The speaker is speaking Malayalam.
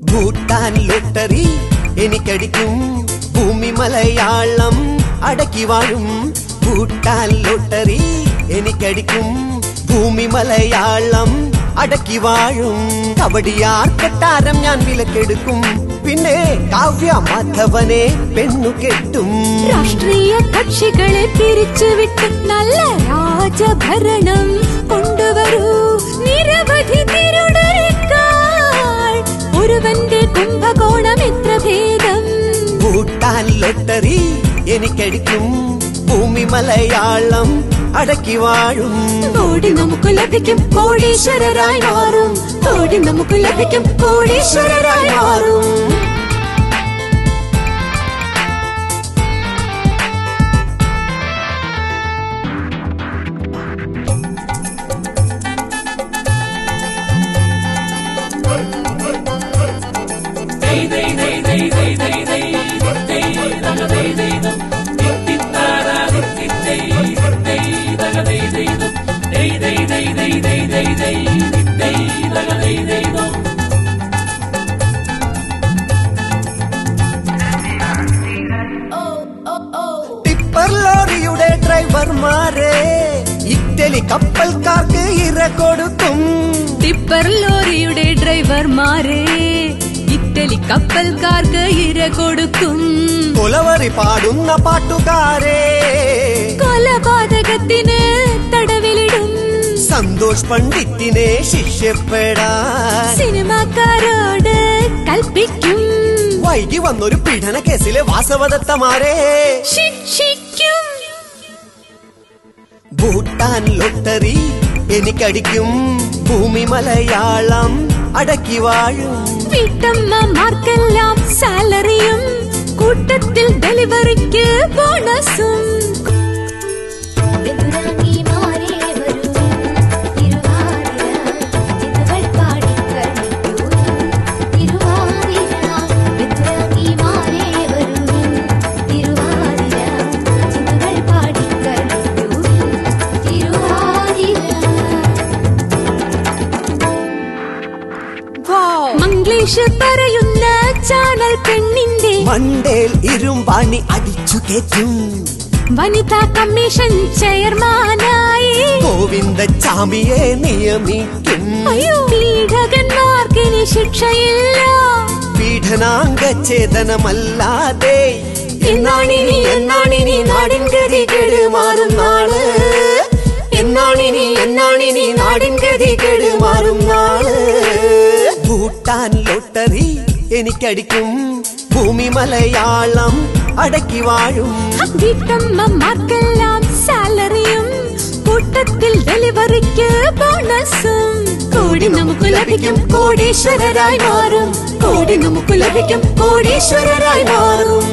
ഭൂട്ടാൻ ലോട്ടറി എനിക്കടിക്കും ഭൂമി മലയാളം അടക്കി വാഴും ഭൂട്ടാൻ ലോട്ടറി എനിക്കടിക്കും ഭൂമി മലയാളം അടക്കി വാഴും കവടിയാർ കൊട്ടാരം ഞാൻ വിലക്കെടുക്കും പിന്നെ കാവ്യ മാധവനെ പെണ്ണു കെട്ടും രാഷ്ട്രീയ കക്ഷികളെ പിരിച്ചുവിട്ട് നല്ല രാജഭരണം കൊണ്ടുവരൂ നിരവധി തിരുടരിക്കാൾ ഒരുവന്റെ കുംഭകോണം എത്ര ഭേദം ഭൂട്ടാൻ ലോട്ടറി എനിക്കടിക്കും ഭൂമി മലയാളം അടക്കി വാഴും കോടി നമുക്ക് ലഭിക്കും കോടീശ്വരരായി മാറും കോടി നമുക്ക് ലഭിക്കും കോടീശ്വരരായി മാറും ടിപ്പർ ലോറിയുടെ ഡ്രൈവർമാരെ ഇറ്റലി കപ്പൽക്കാർക്ക് ഇര കൊടുക്കും ടിപ്പർ ലോറിയുടെ ഡ്രൈവർമാരെ ഇറ്റലി കപ്പൽക്കാർക്ക് ഇര കൊടുക്കും കൊലവറി പാടുന്ന പാട്ടുകാരെ കൊലപാതകത്തിന് തടവിലിടും സന്തോഷ് പണ്ഡിറ്റിനെ ശിക്ഷപ്പെടാൻ സിനിമാക്കാരോട് കൽപ്പിക്കും വൈകി വന്നൊരു പീഡന കേസിലെ വാസവദത്തമാരെ ശിക്ഷിക്കും ഭൂട്ടാൻ ലോട്ടറി എനിക്കടിക്കും ഭൂമി മലയാളം അടക്കി വാഴും വീട്ടമ്മമാർക്കെല്ലാം സാലറിയും കൂട്ടത്തിൽ ഡെലിവറിക്ക് ബോണസും മംഗ്ലീഷ് പറയുന്ന ചാനൽ പെണ്ണിന്റെ മണ്ടേൽ ഇരുമ്പാണി അടിച്ചു കേറ്റും വനിതാ കമ്മീഷൻ ചെയർമാനായി ഗോവിന്ദച്ചാമിയെ നിയമിക്കും പീഡകന്മാർക്കിനി ശിക്ഷയില്ല പീഡനാംഗഛേദനമല്ലാതെ എന്നാണിനി നാടിൻ ഗതികേട് മാറും നാള് എന്നാണിനി നാടിൻ ഗതികേട് മാറും നാള് ഭൂട്ടാൻ ലോട്ടറി എനിക്കടിക്കും ഭൂമി മലയാളം അടക്കി വാഴും വീട്ടമ്മമാർക്കെല്ലാം സാലറിയും കൂട്ടത്തിൽ ഡെലിവറിക്ക് ബോണസും കോടി നമുക്ക് ലഭിക്കും കോടീശ്വരരായി മാറും കോടി നമുക്ക് ലഭിക്കും കോടീശ്വരരായി മാറും